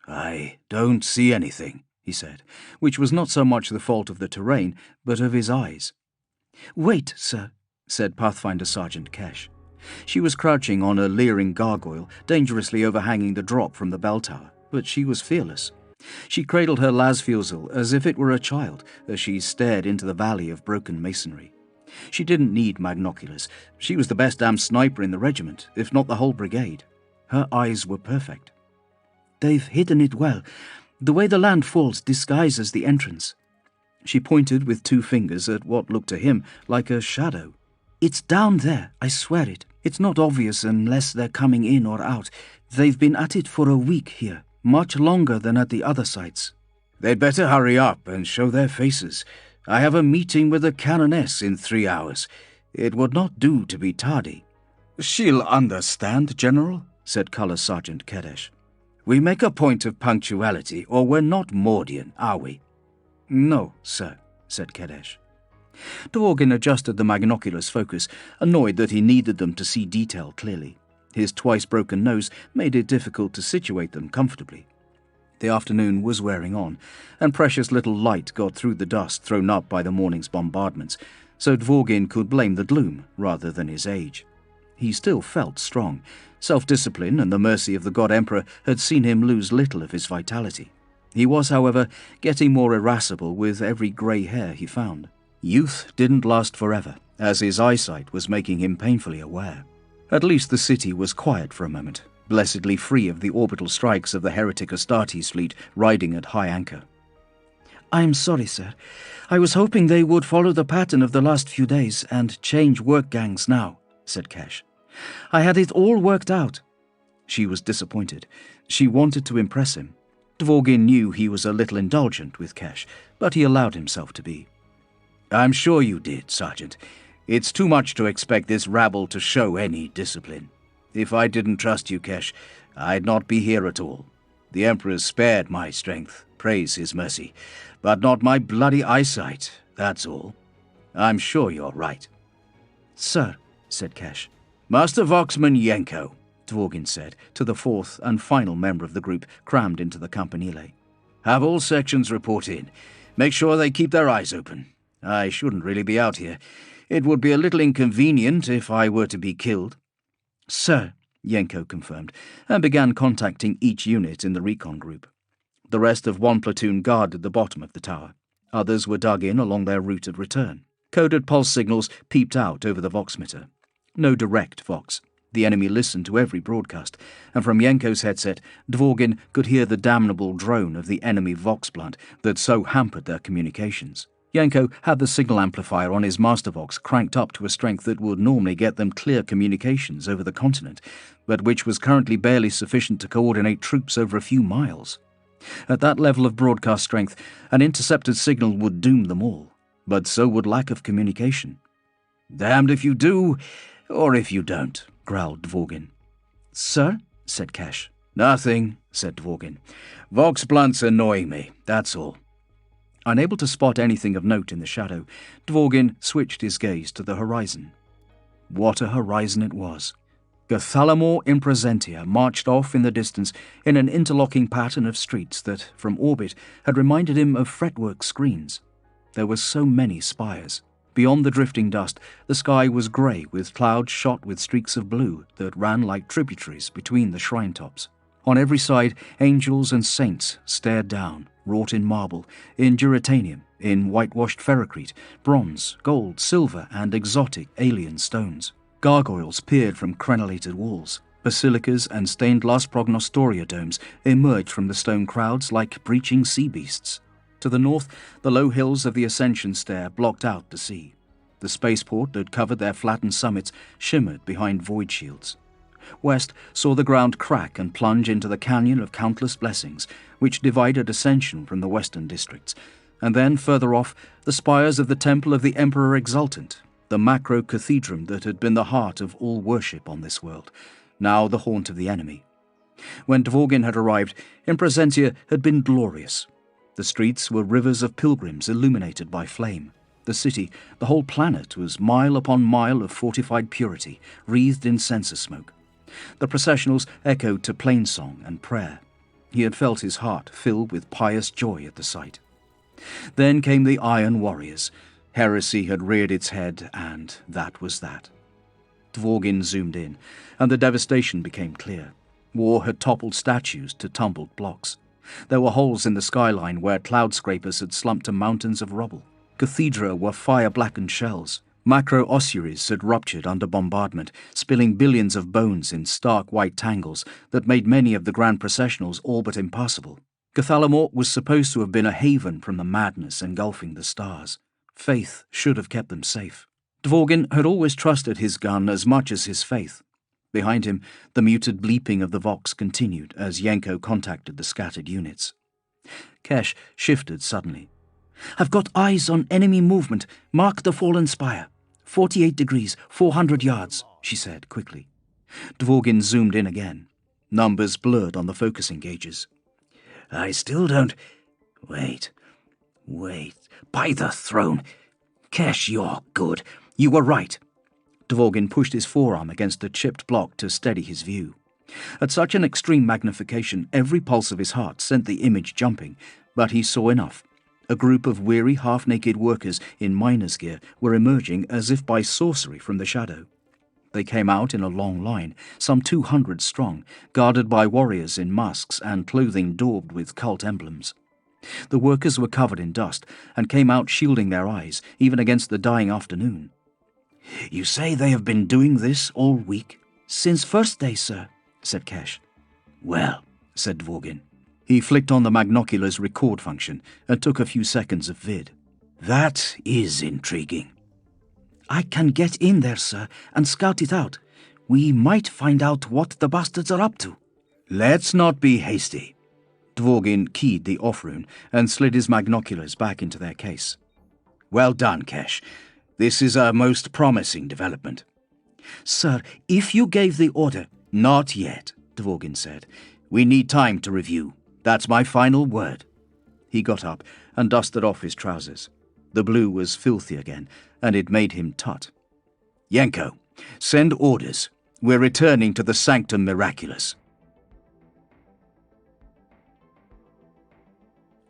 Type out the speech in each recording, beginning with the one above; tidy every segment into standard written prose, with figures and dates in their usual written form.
"I don't see anything," he said, which was not so much the fault of the terrain, but of his eyes. "Wait, sir," said Pathfinder Sergeant Kesh. She was crouching on a leering gargoyle, dangerously overhanging the drop from the bell tower, but she was fearless. She cradled her lasfusel as if it were a child as she stared into the valley of broken masonry. She didn't need magnoculars. She was the best damn sniper in the regiment, if not the whole brigade. Her eyes were perfect. "They've hidden it well. The way the land falls disguises the entrance." She pointed with 2 fingers at what looked to him like a shadow. "It's down there, I swear it. It's not obvious unless they're coming in or out. They've been at it for a week here, much longer than at the other sites." "They'd better hurry up and show their faces. I have a meeting with the Canoness in 3 hours. It would not do to be tardy." "She'll understand, General," said Colour Sergeant Kedesh. "We make a point of punctuality, or we're not Mordian, are we?" "No, sir," said Kedesh. Dworgin adjusted the magnocular's focus, annoyed that he needed them to see detail clearly. His twice-broken nose made it difficult to situate them comfortably. The afternoon was wearing on, and precious little light got through the dust thrown up by the morning's bombardments, so Dworgin could blame the gloom rather than his age. He still felt strong. Self-discipline and the mercy of the God Emperor had seen him lose little of his vitality. He was, however, getting more irascible with every grey hair he found. Youth didn't last forever, as his eyesight was making him painfully aware. At least the city was quiet for a moment, blessedly free of the orbital strikes of the heretic Astartes fleet riding at high anchor. "I'm sorry, sir. I was hoping they would follow the pattern of the last few days and change work gangs now," said Kesh. "I had it all worked out." She was disappointed. She wanted to impress him. Dworgin knew he was a little indulgent with Kesh, but he allowed himself to be. "I'm sure you did, Sergeant. It's too much to expect this rabble to show any discipline. If I didn't trust you, Kesh, I'd not be here at all. The Emperor's spared my strength, praise his mercy, but not my bloody eyesight, that's all. I'm sure you're right." "Sir," said Kesh. "Master Voxman Yenko," Dworgin said to the 4th and final member of the group crammed into the campanile. "Have all sections report in. Make sure they keep their eyes open. I shouldn't really be out here. It would be a little inconvenient if I were to be killed." "Sir," Yenko confirmed, and began contacting each unit in the recon group. The rest of 1 platoon guarded the bottom of the tower. Others were dug in along their route of return. Coded pulse signals peeped out over the voxmeter. No direct vox. The enemy listened to every broadcast, and from Yenko's headset, Dworgin could hear the damnable drone of the enemy vox plant that so hampered their communications. Yenko had the signal amplifier on his Master Vox cranked up to a strength that would normally get them clear communications over the continent, but which was currently barely sufficient to coordinate troops over a few miles. At that level of broadcast strength, an intercepted signal would doom them all, but so would lack of communication. "Damned if you do, or if you don't," growled Dworgin. "Sir?" said Kesh. "Nothing," said Dworgin. "Vox blunts annoying me, that's all." Unable to spot anything of note in the shadow, Dworgin switched his gaze to the horizon. What a horizon it was! Gathalamor Impresentia marched off in the distance in an interlocking pattern of streets that, from orbit, had reminded him of fretwork screens. There were so many spires. Beyond the drifting dust, the sky was grey with clouds shot with streaks of blue that ran like tributaries between the shrine tops. On every side, angels and saints stared down, wrought in marble, in duratanium, in whitewashed ferrocrete, bronze, gold, silver, and exotic alien stones. Gargoyles peered from crenellated walls. Basilicas and stained-glass prognostoria domes emerged from the stone crowds like breaching sea beasts. To the north, the low hills of the Ascension Stair blocked out the sea. The spaceport that covered their flattened summits shimmered behind void shields. West saw the ground crack and plunge into the canyon of countless blessings, which divided Ascension from the western districts, and then, further off, the spires of the Temple of the Emperor Exultant, the macro-cathedrum that had been the heart of all worship on this world, now the haunt of the enemy. When Dworgin had arrived, Impresentia had been glorious. The streets were rivers of pilgrims illuminated by flame. The city, the whole planet, was mile upon mile of fortified purity, wreathed in censer smoke. The processionals echoed to plainsong and prayer. He had felt his heart fill with pious joy at the sight. Then came the Iron Warriors. Heresy had reared its head, and that was that. Dvorgin zoomed in, and the devastation became clear. War had toppled statues to tumbled blocks. There were holes in the skyline where cloud scrapers had slumped to mountains of rubble. Cathedra were fire-blackened shells. Macro-ossuaries had ruptured under bombardment, spilling billions of bones in stark white tangles that made many of the grand processionals all but impassable. Cathalamore was supposed to have been a haven from the madness engulfing the stars. Faith should have kept them safe. Dvorgin had always trusted his gun as much as his faith. Behind him, the muted bleeping of the Vox continued as Yenko contacted the scattered units. Kesh shifted suddenly. "I've got eyes on enemy movement. Mark the fallen spire. 48 degrees, 400 yards, she said quickly. Dvorgin zoomed in again. Numbers blurred on the focusing gauges. I still don't... Wait. By the throne. Kesh, you're good. You were right. Dvorgin pushed his forearm against the chipped block to steady his view. At such an extreme magnification, every pulse of his heart sent the image jumping, but he saw enough. A group of weary, half-naked workers in miner's gear were emerging as if by sorcery from the shadow. They came out in a long line, some 200 strong, guarded by warriors in masks and clothing daubed with cult emblems. The workers were covered in dust and came out shielding their eyes, even against the dying afternoon. You say they have been doing this all week? Since first day, sir, said Kesh. Well, said Dvorgin. He flicked on the magnocular's record function and took a few seconds of vid. That is intriguing. I can get in there, sir, and scout it out. We might find out what the bastards are up to. Let's not be hasty. Dvorgin keyed the off-rune and slid his magnoculars back into their case. Well done, Kesh. This is a most promising development. Sir, if you gave the order... Not yet, Dvorgin said. We need time to review. That's my final word. He got up and dusted off his trousers. The blue was filthy again, and it made him tut. Yenko, send orders. We're returning to the Sanctum Miraculous.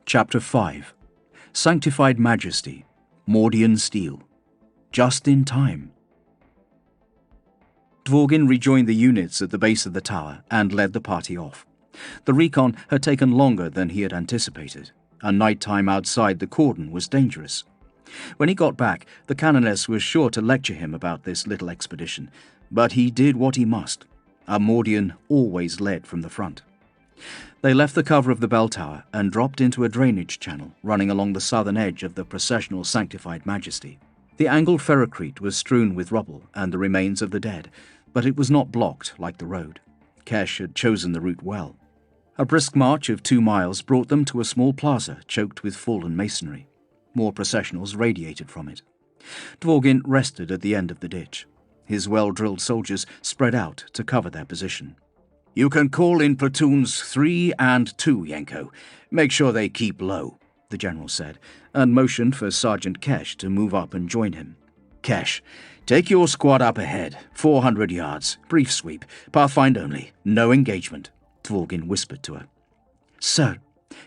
Chapter 5. Sanctified Majesty. Mordian Steel. Just in time. Dvorgin rejoined the units at the base of the tower and led the party off. The recon had taken longer than he had anticipated, and night-time outside the cordon was dangerous. When he got back, the Canoness was sure to lecture him about this little expedition, but he did what he must. A Mordian always led from the front. They left the cover of the bell tower and dropped into a drainage channel running along the southern edge of the processional Sanctified Majesty. The angled ferrocrete was strewn with rubble and the remains of the dead, but it was not blocked like the road. Kesh had chosen the route well. A brisk march of 2 miles brought them to a small plaza choked with fallen masonry. More processionals radiated from it. Dvorgin rested at the end of the ditch. His well-drilled soldiers spread out to cover their position. You can call in platoons 3 and 2, Yenko. Make sure they keep low, the general said, and motioned for Sergeant Kesh to move up and join him. Kesh, take your squad up ahead, 400 yards, brief sweep, pathfind only, no engagement, Dvorgin whispered to her. Sir.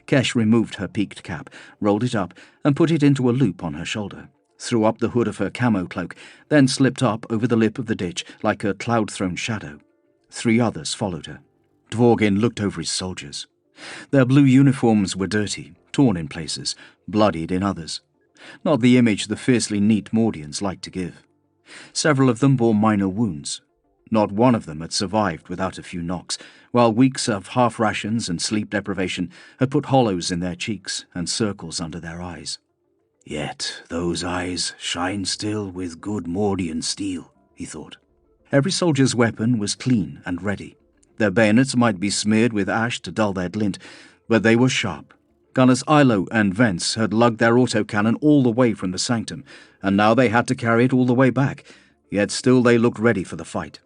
Kesh removed her peaked cap, rolled it up, and put it into a loop on her shoulder, threw up the hood of her camo cloak, then slipped up over the lip of the ditch like a cloud-thrown shadow. 3 others followed her. Dvorgin looked over his soldiers. Their blue uniforms were dirty, torn in places, bloodied in others. Not the image the fiercely neat Mordians liked to give. Several of them bore minor wounds. Not one of them had survived without a few knocks, while weeks of half rations and sleep deprivation had put hollows in their cheeks and circles under their eyes. Yet those eyes shine still with good Mordian steel, he thought. Every soldier's weapon was clean and ready. Their bayonets might be smeared with ash to dull their glint, but they were sharp. Gunners Ilo and Vence had lugged their autocannon all the way from the sanctum, and now they had to carry it all the way back, yet still they looked ready for the fight.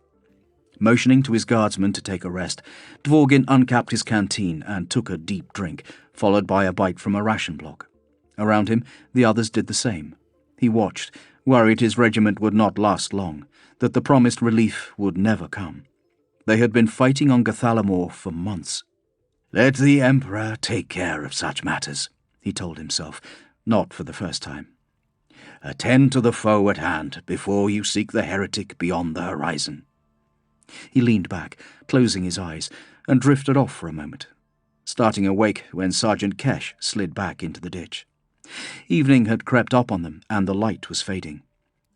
Motioning to his guardsmen to take a rest, Dvorgin uncapped his canteen and took a deep drink, followed by a bite from a ration block. Around him, the others did the same. He watched, worried his regiment would not last long, that the promised relief would never come. They had been fighting on Cathalamore for months. Let the Emperor take care of such matters, he told himself, not for the first time. Attend to the foe at hand before you seek the heretic beyond the horizon. He leaned back, closing his eyes, and drifted off for a moment, starting awake when Sergeant Kesh slid back into the ditch. Evening had crept up on them, and the light was fading.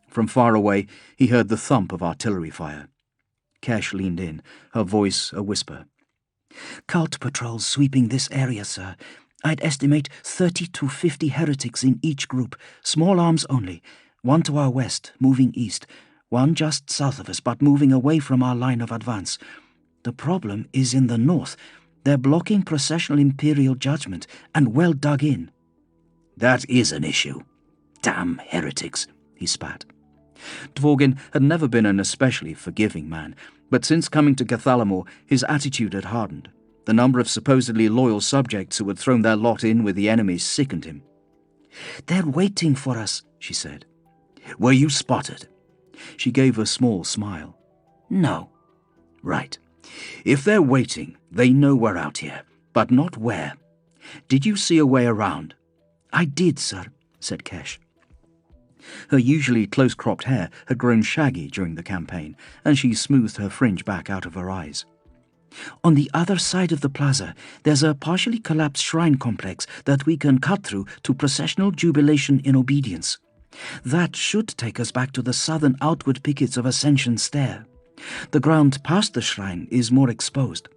From far away, he heard the thump of artillery fire. Kesh leaned in, her voice a whisper. Cult patrols sweeping this area, sir. I'd estimate 30 to 50 heretics in each group, small arms only. One to our west, moving east. One just south of us, but moving away from our line of advance. The problem is in the north. They're blocking processional Imperial judgment, and well dug in. That is an issue. Damn heretics, he spat. Dvorgin had never been an especially forgiving man, but since coming to Cathalamor, his attitude had hardened. The number of supposedly loyal subjects who had thrown their lot in with the enemy sickened him. They're waiting for us, she said. Were you spotted? She gave a small smile. No. Right. If they're waiting, they know we're out here, but not where. Did you see a way around? I did, sir, said Kesh. Her usually close-cropped hair had grown shaggy during the campaign, and she smoothed her fringe back out of her eyes. On the other side of the plaza, there's a partially collapsed shrine complex that we can cut through to processional jubilation in obedience. That should take us back to the southern outward pickets of Ascension Stair. The ground past the shrine is more exposed.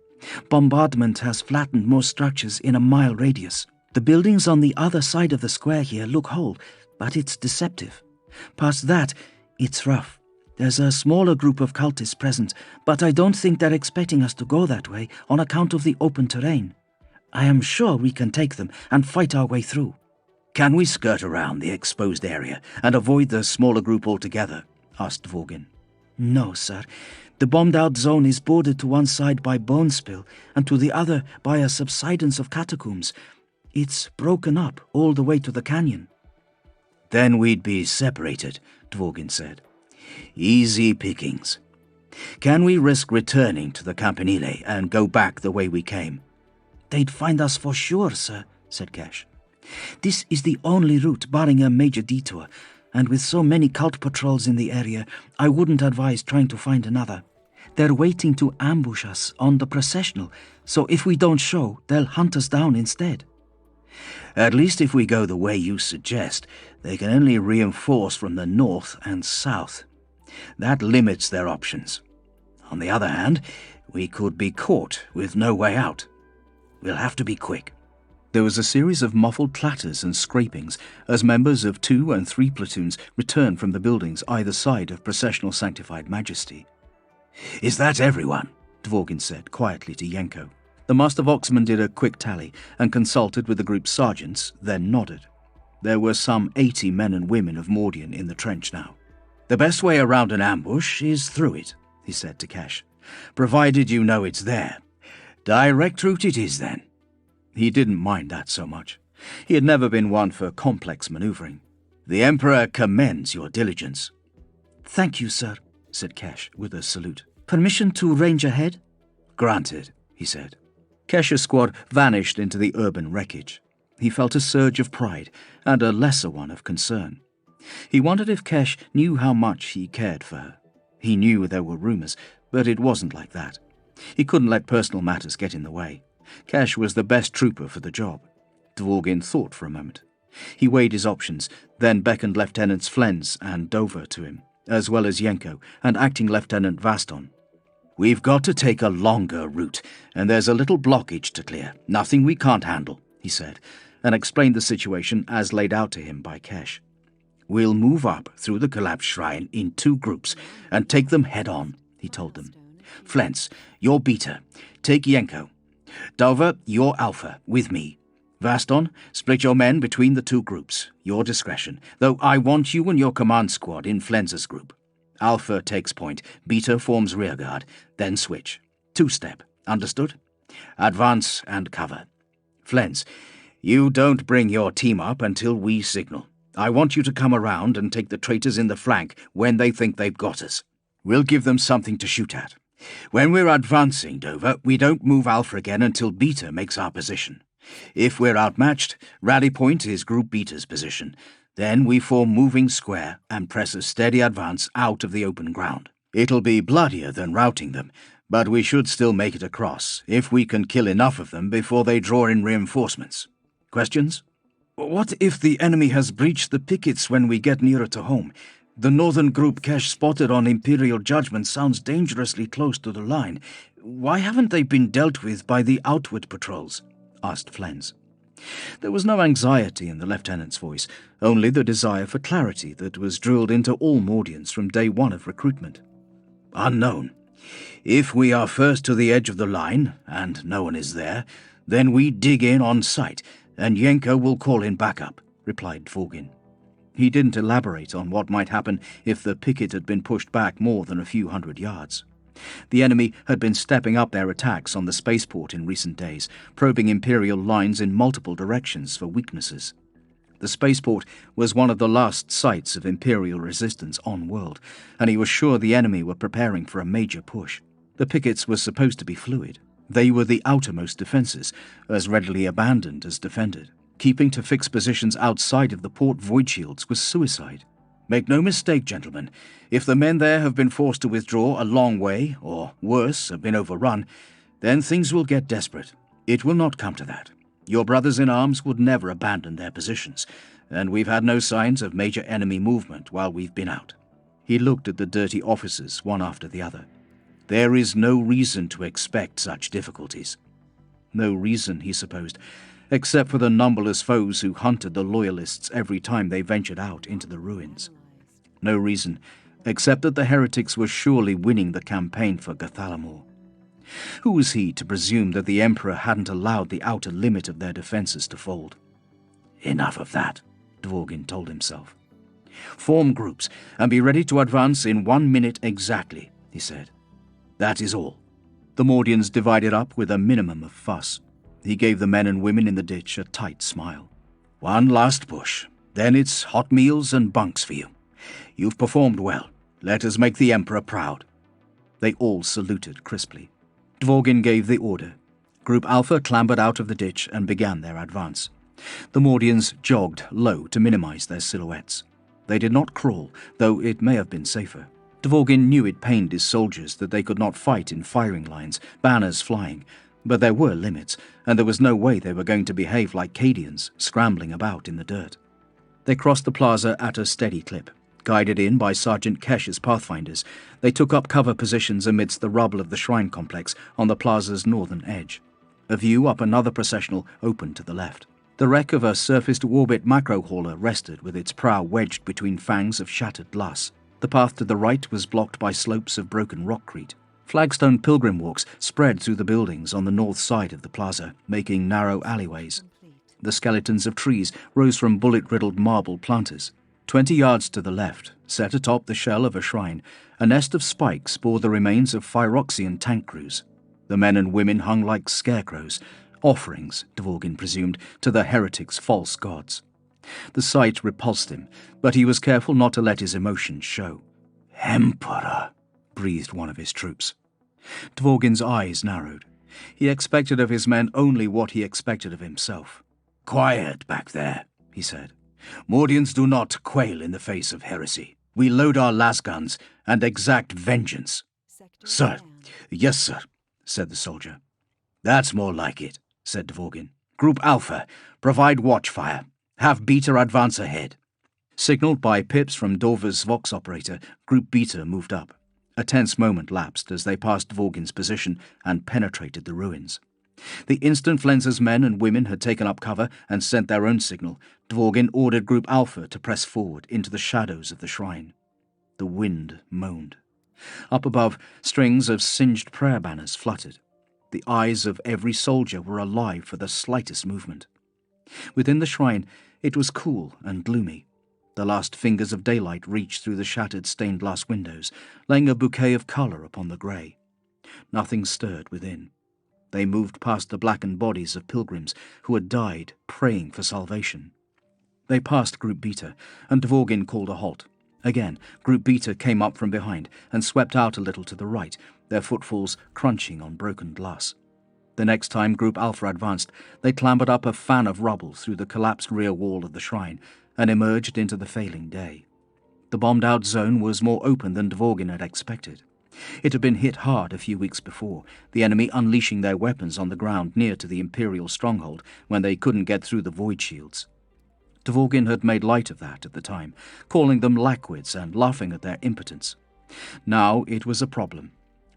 Bombardment has flattened most structures in a mile radius. The buildings on the other side of the square here look whole, but it's deceptive. Past that, it's rough. There's a smaller group of cultists present, but I don't think they're expecting us to go that way on account of the open terrain. I am sure we can take them and fight our way through. Can we skirt around the exposed area and avoid the smaller group altogether? Asked Dvorgin. No, sir. The bombed-out zone is bordered to one side by bone spill and to the other by a subsidence of catacombs. It's broken up all the way to the canyon. Then we'd be separated, Dvorgin said. Easy pickings. Can we risk returning to the Campanile and go back the way we came? They'd find us for sure, sir, said Kesh. This is the only route barring a major detour, and with so many cult patrols in the area, I wouldn't advise trying to find another. They're waiting to ambush us on the processional, so if we don't show, they'll hunt us down instead. At least if we go the way you suggest, they can only reinforce from the north and south. That limits their options. On the other hand, we could be caught with no way out. We'll have to be quick. There was a series of muffled clatters and scrapings as members of 2 and 3 platoons returned from the buildings either side of Processional Sanctified Majesty. Is that everyone? Dvorgin said quietly to Yenko. The Master Voxman did a quick tally and consulted with the group's sergeants, then nodded. There were some 80 men and women of Mordian in the trench now. The best way around an ambush is through it, he said to Kesh, provided you know it's there. Direct route it is, then. He didn't mind that so much. He had never been one for complex maneuvering. The Emperor commends your diligence. Thank you, sir, said Kesh with a salute. Permission to range ahead? Granted, he said. Kesh's squad vanished into the urban wreckage. He felt a surge of pride and a lesser one of concern. He wondered if Kesh knew how much he cared for her. He knew there were rumors, but it wasn't like that. He couldn't let personal matters get in the way. Kesh was the best trooper for the job. Dvorgin thought for a moment. He weighed his options, then beckoned Lieutenants Flens and Dover to him, as well as Yenko and Acting Lieutenant Vaston. We've got to take a longer route, and there's a little blockage to clear. Nothing we can't handle, he said, and explained the situation as laid out to him by Kesh. We'll move up through the collapsed shrine in 2 groups and take them head-on, he told them. Flens, you're Beta. Take Yenko. Dover, you're Alpha, with me. Vaston, split your men between the 2 groups. Your discretion, though I want you and your command squad in Flens's group. Alpha takes point, Beta forms rearguard, then switch. 2-step, understood? Advance and cover. Flens, you don't bring your team up until we signal. I want you to come around and take the traitors in the flank when they think they've got us. We'll give them something to shoot at. When we're advancing, Dover, we don't move Alpha again until Beta makes our position. If we're outmatched, rally point is Group Beta's position. Then we form moving square and press a steady advance out of the open ground. It'll be bloodier than routing them, but we should still make it across, if we can kill enough of them before they draw in reinforcements. Questions? What if the enemy has breached the pickets when we get nearer to home? The northern group cache spotted on Imperial Judgment sounds dangerously close to the line. Why haven't they been dealt with by the outward patrols? Asked Flens. There was no anxiety in the lieutenant's voice, only the desire for clarity that was drilled into all Mordians from day one of recruitment. Unknown. If we are first to the edge of the line, and no one is there, then we dig in on sight, and Yenko will call in backup, replied Dvorgin. He didn't elaborate on what might happen if the picket had been pushed back more than a few hundred yards. The enemy had been stepping up their attacks on the spaceport in recent days, probing Imperial lines in multiple directions for weaknesses. The spaceport was one of the last sites of Imperial resistance on-world, and he was sure the enemy were preparing for a major push. The pickets were supposed to be fluid. They were the outermost defences, as readily abandoned as defended. Keeping to fixed positions outside of the port void shields was suicide. Make no mistake, gentlemen, if the men there have been forced to withdraw a long way, or worse, have been overrun, then things will get desperate. It will not come to that. Your brothers in arms would never abandon their positions, and we've had no signs of major enemy movement while we've been out. He looked at the dirty officers, one after the other. There is no reason to expect such difficulties. No reason, he supposed, except for the numberless foes who hunted the Loyalists every time they ventured out into the ruins. No reason, except that the heretics were surely winning the campaign for Gathalamor. Who was he to presume that the Emperor hadn't allowed the outer limit of their defences to fold? Enough of that, Dvorgin told himself. Form groups, and be ready to advance in 1 minute exactly, he said. That is all. The Mordians divided up with a minimum of fuss. He gave the men and women in the ditch a tight smile. One last push. Then it's hot meals and bunks for you. You've performed well. Let us make the Emperor proud. They all saluted crisply. Dvorgin gave the order. Group Alpha clambered out of the ditch and began their advance. The Mordians jogged low to minimize their silhouettes. They did not crawl, though it may have been safer. Dvorgin knew it pained his soldiers that they could not fight in firing lines, banners flying, but there were limits, and there was no way they were going to behave like Cadians, scrambling about in the dirt. They crossed the plaza at a steady clip. Guided in by Sergeant Kesh's Pathfinders, they took up cover positions amidst the rubble of the shrine complex on the plaza's northern edge. A view up another processional opened to the left. The wreck of a surface-to-orbit macro-hauler rested with its prow wedged between fangs of shattered glass. The path to the right was blocked by slopes of broken rockcrete. Flagstone pilgrim walks spread through the buildings on the north side of the plaza, making narrow alleyways. The skeletons of trees rose from bullet-riddled marble planters. 20 yards to the left, set atop the shell of a shrine, a nest of spikes bore the remains of Phyroxian tank crews. The men and women hung like scarecrows, offerings, Dvorgin presumed, to the heretics' false gods. The sight repulsed him, but he was careful not to let his emotions show. "Emperor," breathed one of his troops. Dvorgin's eyes narrowed. He expected of his men only what he expected of himself. "Quiet back there," he said. "Mordians do not quail in the face of heresy. We load our lasguns and exact vengeance." "Sir, yes, sir," said the soldier. "That's more like it," said Dvorgin. "Group Alpha, provide watchfire. Have Beta advance ahead." Signalled by pips from Dover's Vox operator, Group Beta moved up. A tense moment lapsed as they passed Dvorgin's position and penetrated the ruins. The instant Flens's men and women had taken up cover and sent their own signal, Dvorgin ordered Group Alpha to press forward into the shadows of the shrine. The wind moaned. Up above, strings of singed prayer banners fluttered. The eyes of every soldier were alive for the slightest movement. Within the shrine, it was cool and gloomy. The last fingers of daylight reached through the shattered stained-glass windows, laying a bouquet of colour upon the grey. Nothing stirred within. They moved past the blackened bodies of pilgrims who had died praying for salvation. They passed Group Beta, and Dvorgin called a halt. Again, Group Beta came up from behind and swept out a little to the right, their footfalls crunching on broken glass. The next time Group Alpha advanced, they clambered up a fan of rubble through the collapsed rear wall of the shrine and emerged into the failing day. The bombed-out zone was more open than Dvorgin had expected. It had been hit hard a few weeks before, the enemy unleashing their weapons on the ground near to the Imperial stronghold when they couldn't get through the void shields. Dvorgin had made light of that at the time, calling them lackwits and laughing at their impotence. Now it was a problem.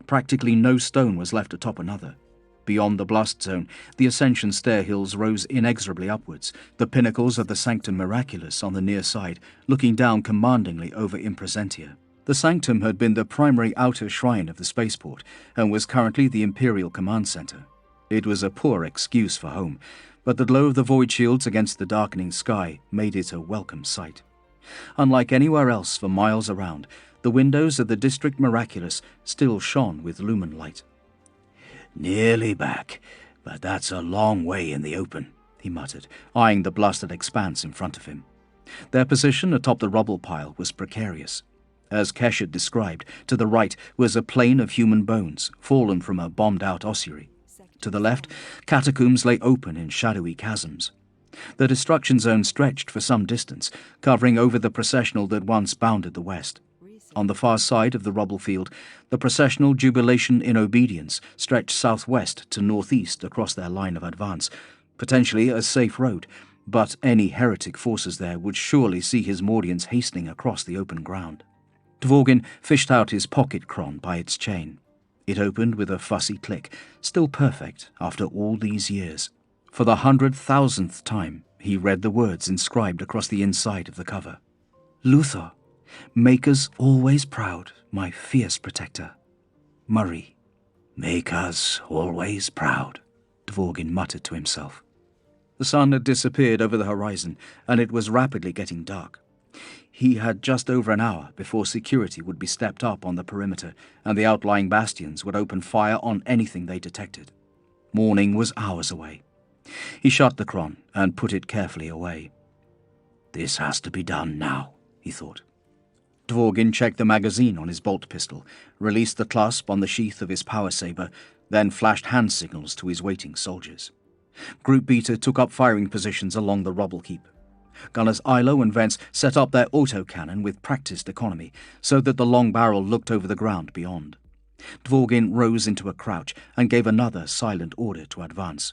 Practically no stone was left atop another. Beyond the blast zone, the ascension stair hills rose inexorably upwards, the pinnacles of the Sanctum Miraculous on the near side looking down commandingly over Impresentia. The Sanctum had been the primary outer shrine of the spaceport and was currently the Imperial Command Center. It was a poor excuse for home, but the glow of the void shields against the darkening sky made it a welcome sight. Unlike anywhere else for miles around, the windows of the District Miraculous still shone with lumen light. "Nearly back, but that's a long way in the open," he muttered, eyeing the blasted expanse in front of him. Their position atop the rubble pile was precarious. As Kesh had described, to the right was a plain of human bones, fallen from a bombed-out ossuary. To the left, catacombs lay open in shadowy chasms. The destruction zone stretched for some distance, covering over the processional that once bounded the west. On the far side of the rubble field, the processional Jubilation in Obedience stretched southwest to northeast across their line of advance, potentially a safe road, but any heretic forces there would surely see his Mordians hastening across the open ground. Dvorgin fished out his pocket cron by its chain. It opened with a fussy click, still perfect after all these years. For the 100,000th time, he read the words inscribed across the inside of the cover. Luthor, make us always proud, my fierce protector. Murray. "Make us always proud," Dvorgin muttered to himself. The sun had disappeared over the horizon, and it was rapidly getting dark. He had just over an hour before security would be stepped up on the perimeter, and the outlying bastions would open fire on anything they detected. Morning was hours away. He shut the cron and put it carefully away. "This has to be done now," he thought. Dvorgin checked the magazine on his bolt pistol, released the clasp on the sheath of his power saber, then flashed hand signals to his waiting soldiers. Group Beta took up firing positions along the rubble heap. Gunners Ilo and Vance set up their autocannon with practiced economy, so that the long barrel looked over the ground beyond. Dvorgin rose into a crouch and gave another silent order to advance.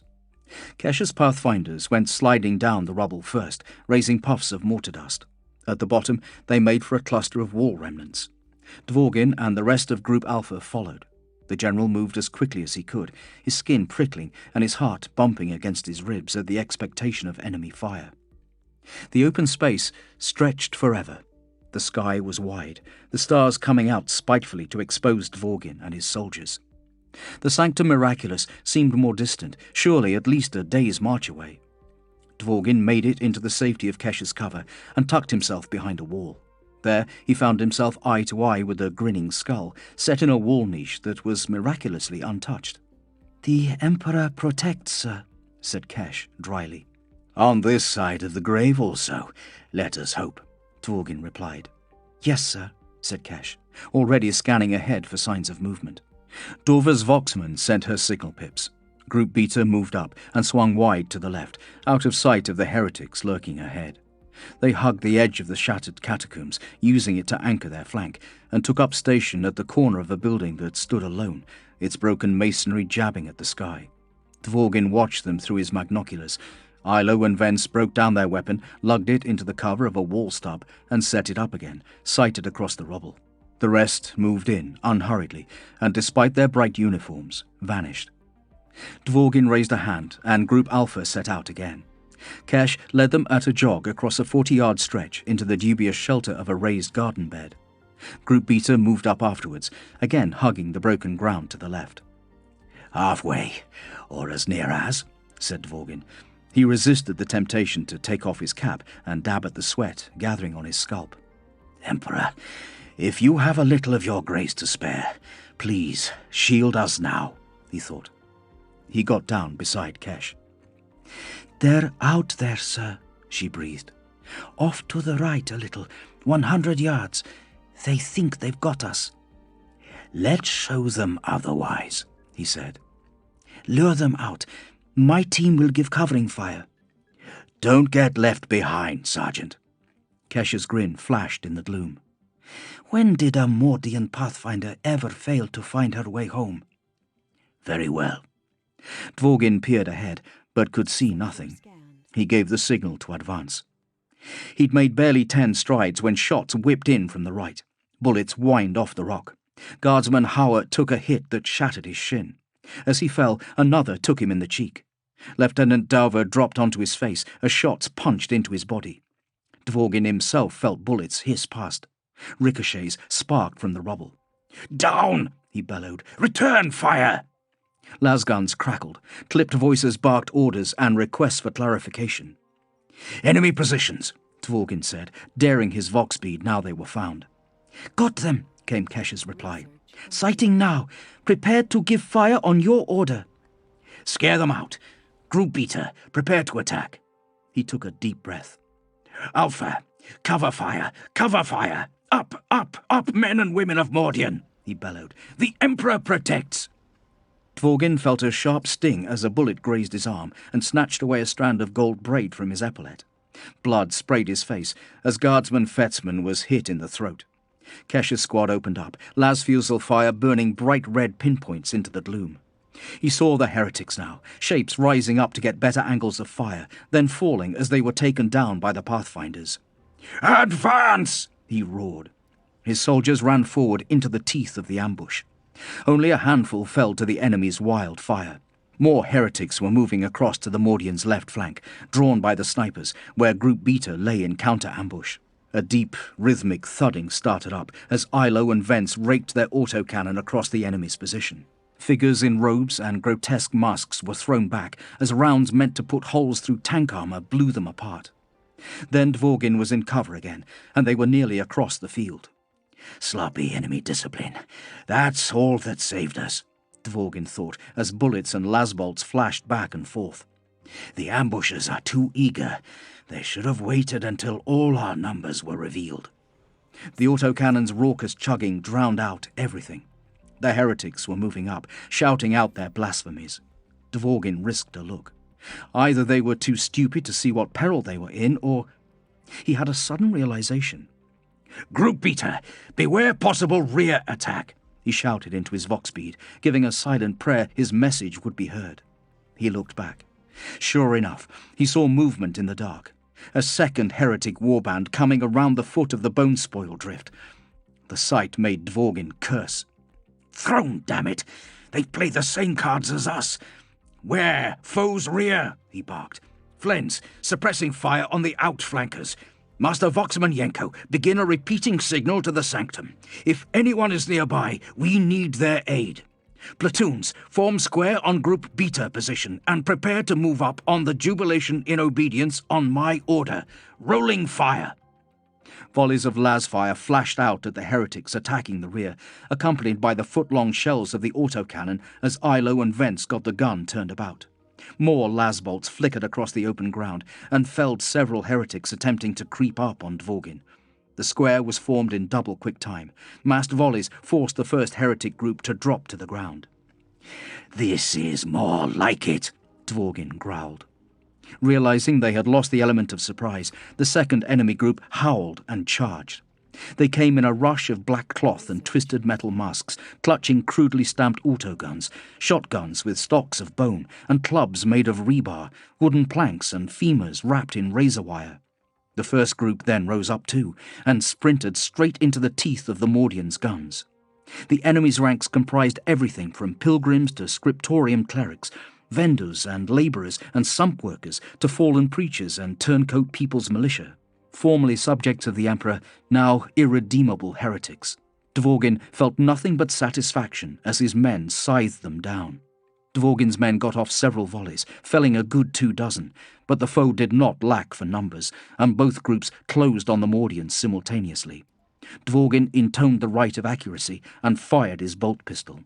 Kesh's Pathfinders went sliding down the rubble first, raising puffs of mortar dust. At the bottom, they made for a cluster of wall remnants. Dvorgin and the rest of Group Alpha followed. The general moved as quickly as he could, his skin prickling and his heart bumping against his ribs at the expectation of enemy fire. The open space stretched forever. The sky was wide, the stars coming out spitefully to expose Dvorgin and his soldiers. The Sanctum Miraculous seemed more distant, surely at least a day's march away. Dvorgin made it into the safety of Kesh's cover and tucked himself behind a wall. There he found himself eye to eye with a grinning skull, set in a wall niche that was miraculously untouched. "The Emperor protects, sir," said Kesh dryly. "On this side of the grave also, let us hope," Dvorgin replied. "Yes, sir," said Kesh, already scanning ahead for signs of movement. Dorva's Voxman sent her signal pips. Group Beta moved up and swung wide to the left, out of sight of the heretics lurking ahead. They hugged the edge of the shattered catacombs, using it to anchor their flank, and took up station at the corner of a building that stood alone, its broken masonry jabbing at the sky. Dvorgin watched them through his magnoculars. Ilo and Vence broke down their weapon, lugged it into the cover of a wall stub, and set it up again, sighted across the rubble. The rest moved in, unhurriedly, and despite their bright uniforms, vanished. Dvorgin raised a hand, and Group Alpha set out again. Kesh led them at a jog across a 40-yard stretch into the dubious shelter of a raised garden bed. Group Beta moved up afterwards, again hugging the broken ground to the left. "Halfway, or as near as," said Dvorgin. He resisted the temptation to take off his cap and dab at the sweat gathering on his scalp. "Emperor, if you have a little of your grace to spare, please shield us now," he thought. He got down beside Kesh. "They're out there, sir," she breathed. Off to the right a little, 100 yards. They think they've got us. Let's show them otherwise, he said. Lure them out. My team will give covering fire. Don't get left behind, Sergeant. Kesh's grin flashed in the gloom. When did a Mordian pathfinder ever fail to find her way home? Very well. Dvorgin peered ahead, but could see nothing. He gave the signal to advance. He'd made barely 10 strides when shots whipped in from the right. Bullets whined off the rock. Guardsman Howard took a hit that shattered his shin. As he fell, another took him in the cheek. Lieutenant Dauver dropped onto his face as shots punched into his body. Dvorgin himself felt bullets hiss past. Ricochets sparked from the rubble. Down! He bellowed. Return fire! Lasguns crackled. Clipped voices barked orders and requests for clarification. Enemy positions, Dvorgin said, daring his vox bead now they were found. Got them, came Kesh's reply. Sighting now. Prepared to give fire on your order. Scare them out. Group Beta, prepare to attack. He took a deep breath. Alpha, cover fire, cover fire. Up, up, up, men and women of Mordian, he bellowed. The Emperor protects. Dvorgin felt a sharp sting as a bullet grazed his arm and snatched away a strand of gold braid from his epaulette. Blood sprayed his face as Guardsman Fetzman was hit in the throat. Kesh's squad opened up, lasfusel fire burning bright red pinpoints into the gloom. He saw the heretics now, shapes rising up to get better angles of fire, then falling as they were taken down by the pathfinders. Advance! He roared. His soldiers ran forward into the teeth of the ambush. Only a handful fell to the enemy's wild fire. More heretics were moving across to the Mordians' left flank, drawn by the snipers, where Group Beta lay in counter-ambush. A deep, rhythmic thudding started up as Ilo and Vence raked their autocannon across the enemy's position. Figures in robes and grotesque masks were thrown back as rounds meant to put holes through tank armor blew them apart. Then Dvorgin was in cover again, and they were nearly across the field. Sloppy enemy discipline. That's all that saved us, Dvorgin thought, as bullets and lasbolts flashed back and forth. The ambushers are too eager. They should have waited until all our numbers were revealed. The autocannon's raucous chugging drowned out everything. The heretics were moving up, shouting out their blasphemies. Dvorgin risked a look. Either they were too stupid to see what peril they were in, or... He had a sudden realization. Group Beta, beware possible rear attack, he shouted into his vox bead, giving a silent prayer his message would be heard. He looked back. Sure enough, he saw movement in the dark. A second heretic warband coming around the foot of the bone spoil drift. The sight made Dvorgin curse. Thrown, damn it! They play the same cards as us. Where? Foe's rear, he barked. Flens, suppressing fire on the outflankers. Master Voxman Yenko, begin a repeating signal to the sanctum. If anyone is nearby, we need their aid. Platoons, form square on Group Beta position and prepare to move up on the Jubilation in obedience on my order. Rolling fire. Volleys of lasfire flashed out at the heretics attacking the rear, accompanied by the foot-long shells of the autocannon as Ilo and Vence got the gun turned about. More lasbolts flickered across the open ground and felled several heretics attempting to creep up on Dvorgin. The square was formed in double quick time. Massed volleys forced the first heretic group to drop to the ground. This is more like it, Dvorgin growled. Realizing they had lost the element of surprise, the second enemy group howled and charged. They came in a rush of black cloth and twisted metal masks, clutching crudely stamped autoguns, shotguns with stocks of bone, and clubs made of rebar, wooden planks and femurs wrapped in razor wire. The first group then rose up too, and sprinted straight into the teeth of the Mordians' guns. The enemy's ranks comprised everything from pilgrims to scriptorium clerics, vendors and labourers and sump workers to fallen preachers and turncoat people's militia. Formerly subjects of the Emperor, now irredeemable heretics. Dvorgin felt nothing but satisfaction as his men scythed them down. Dvorgin's men got off several volleys, felling a good 2 dozen, but the foe did not lack for numbers, and both groups closed on the Mordians simultaneously. Dvorgin intoned the rite of accuracy and fired his bolt pistol.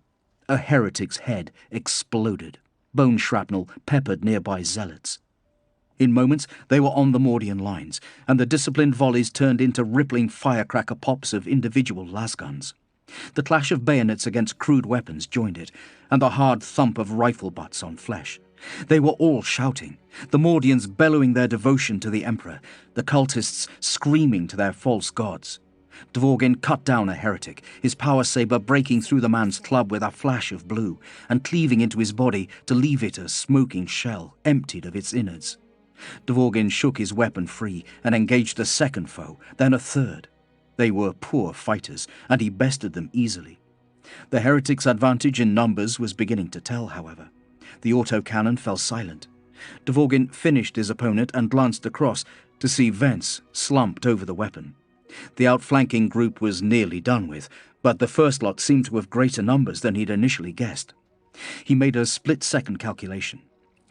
A heretic's head exploded. Bone shrapnel peppered nearby zealots. In moments, they were on the Mordian lines, and the disciplined volleys turned into rippling firecracker pops of individual lasguns. The clash of bayonets against crude weapons joined it, and the hard thump of rifle butts on flesh. They were all shouting, the Mordians bellowing their devotion to the Emperor, the cultists screaming to their false gods. Dvorgin cut down a heretic, his power saber breaking through the man's club with a flash of blue, and cleaving into his body to leave it a smoking shell, emptied of its innards. Dvorgin shook his weapon free and engaged a second foe, then a third. They were poor fighters, and he bested them easily. The heretic's advantage in numbers was beginning to tell, however. The autocannon fell silent. Dvorgin finished his opponent and glanced across to see Vence slumped over the weapon. The outflanking group was nearly done with, but the first lot seemed to have greater numbers than he'd initially guessed. He made a split-second calculation.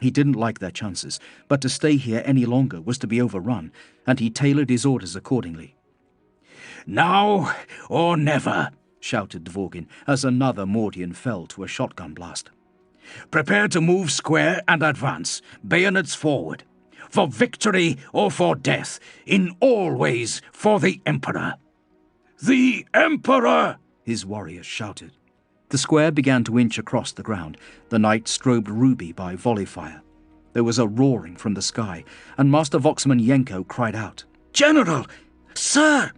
He didn't like their chances, but to stay here any longer was to be overrun, and he tailored his orders accordingly. "Now or never," shouted Dvorgin as another Mordian fell to a shotgun blast. "Prepare to move square and advance, bayonets forward. For victory or for death, in all ways for the Emperor." "The Emperor!" his warriors shouted. The square began to inch across the ground, the night strobed ruby by volley fire. There was a roaring from the sky, and Master Voxman Yenko cried out. "General! Sir!"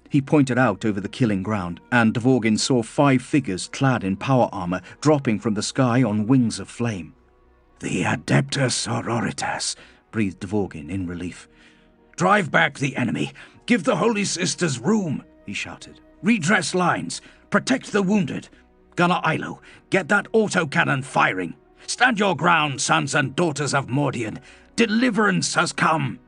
He pointed out over the killing ground, and Dvorgin saw 5 figures clad in power armor dropping from the sky on wings of flame. "The Adeptus Sororitas," breathed Dvorgin in relief. "Drive back the enemy. Give the Holy Sisters room," he shouted. "Redress lines. Protect the wounded. Gunner Ilo, get that autocannon firing. Stand your ground, sons and daughters of Mordian. Deliverance has come."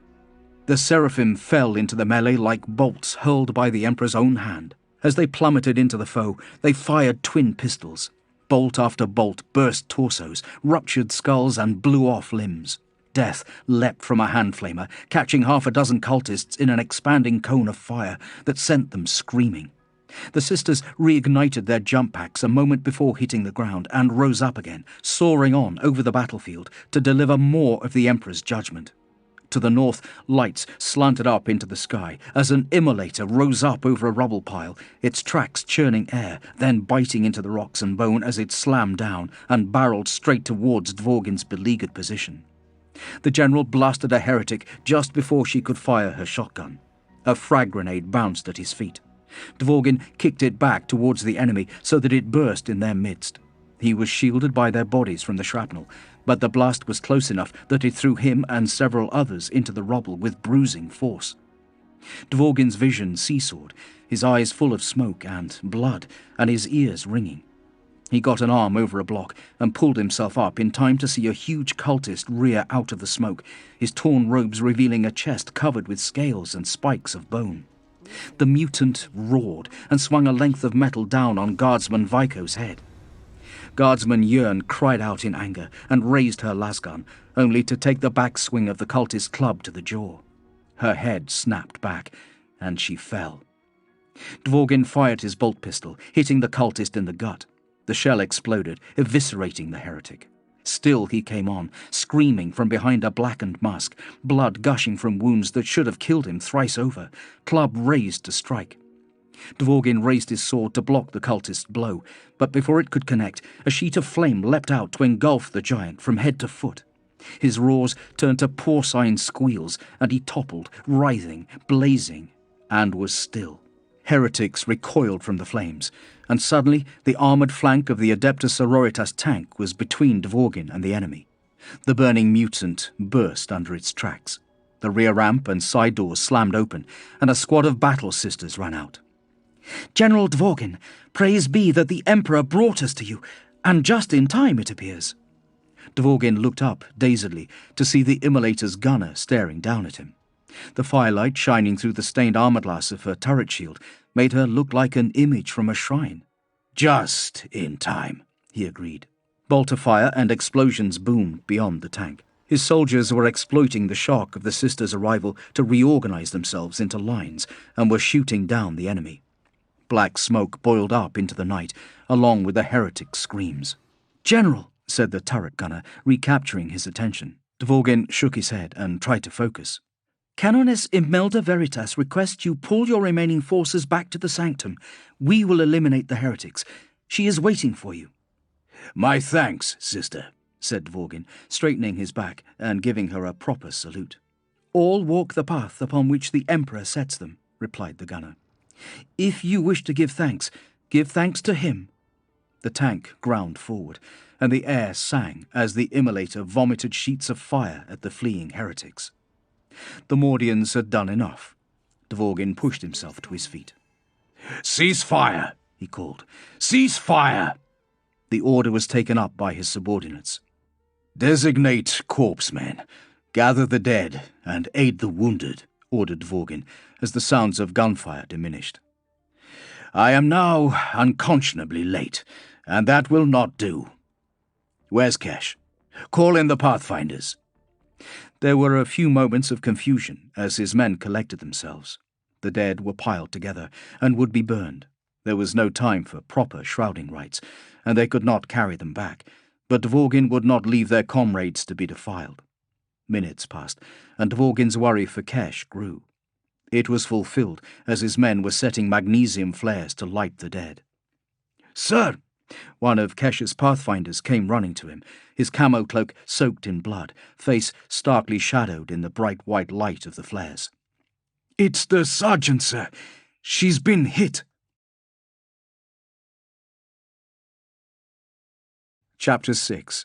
The seraphim fell into the melee like bolts hurled by the Emperor's own hand. As they plummeted into the foe, they fired twin pistols. Bolt after bolt burst torsos, ruptured skulls, and blew off limbs. Death leapt from a hand-flamer, catching 6 cultists in an expanding cone of fire that sent them screaming. The sisters reignited their jump packs a moment before hitting the ground and rose up again, soaring on over the battlefield to deliver more of the Emperor's judgment. To the north, lights slanted up into the sky as an immolator rose up over a rubble pile, its tracks churning air, then biting into the rocks and bone as it slammed down and barreled straight towards Dvorgin's beleaguered position. The general blasted a heretic just before she could fire her shotgun. A frag grenade bounced at his feet. Dvorgin kicked it back towards the enemy so that it burst in their midst. He was shielded by their bodies from the shrapnel, but the blast was close enough that it threw him and several others into the rubble with bruising force. Dvorgin's vision seesawed, his eyes full of smoke and blood, and his ears ringing. He got an arm over a block and pulled himself up in time to see a huge cultist rear out of the smoke, his torn robes revealing a chest covered with scales and spikes of bone. The mutant roared and swung a length of metal down on Guardsman Viko's head. Guardsman Yearn cried out in anger and raised her lasgun, only to take the backswing of the cultist's club to the jaw. Her head snapped back, and she fell. Dvorgin fired his bolt pistol, hitting the cultist in the gut. The shell exploded, eviscerating the heretic. Still he came on, screaming from behind a blackened mask, blood gushing from wounds that should have killed him thrice over, club raised to strike. Dvorgin raised his sword to block the cultist's blow, but before it could connect, a sheet of flame leapt out to engulf the giant from head to foot. His roars turned to porcine squeals, and he toppled, writhing, blazing, and was still. Heretics recoiled from the flames, and suddenly the armoured flank of the Adeptus Sororitas tank was between Dvorgin and the enemy. The burning mutant burst under its tracks. The rear ramp and side doors slammed open, and a squad of battle sisters ran out. "General Dvorgin, praise be that the Emperor brought us to you, and just in time, it appears." Dvorgin looked up dazedly to see the immolator's gunner staring down at him. The firelight shining through the stained armor-glass of her turret shield made her look like an image from a shrine. "Just in time," he agreed. Bolter fire and explosions boomed beyond the tank. His soldiers were exploiting the shock of the sisters' arrival to reorganize themselves into lines and were shooting down the enemy. Black smoke boiled up into the night, along with the heretic screams. "General," said the turret gunner, recapturing his attention. Dvorgin shook his head and tried to focus. Canoness Imelda Veritas requests you pull your remaining forces back to the sanctum. We will eliminate the heretics. She is waiting for you. My thanks, sister, said Dvorgin, straightening his back and giving her a proper salute. All walk the path upon which the Emperor sets them, replied the gunner. If you wish to give thanks to him. The tank ground forward, and the air sang as the immolator vomited sheets of fire at the fleeing heretics. The Mordians had done enough. Dvorgin pushed himself to his feet. "Cease fire!" he called. "Cease fire!" The order was taken up by his subordinates. "Designate corpsemen, gather the dead, and aid the wounded," ordered Dvorgin, as the sounds of gunfire diminished. "I am now unconscionably late, and that will not do. Where's Kesh? Call in the Pathfinders." There were a few moments of confusion as his men collected themselves. The dead were piled together and would be burned. There was no time for proper shrouding rites, and they could not carry them back, but Dvorgin would not leave their comrades to be defiled. Minutes passed, and Dvorgin's worry for Kesh grew. It was fulfilled as his men were setting magnesium flares to light the dead. "Sir!" One of Kesh's pathfinders came running to him, his camo cloak soaked in blood, face starkly shadowed in the bright white light of the flares. "It's the sergeant, sir. She's been hit." Chapter 6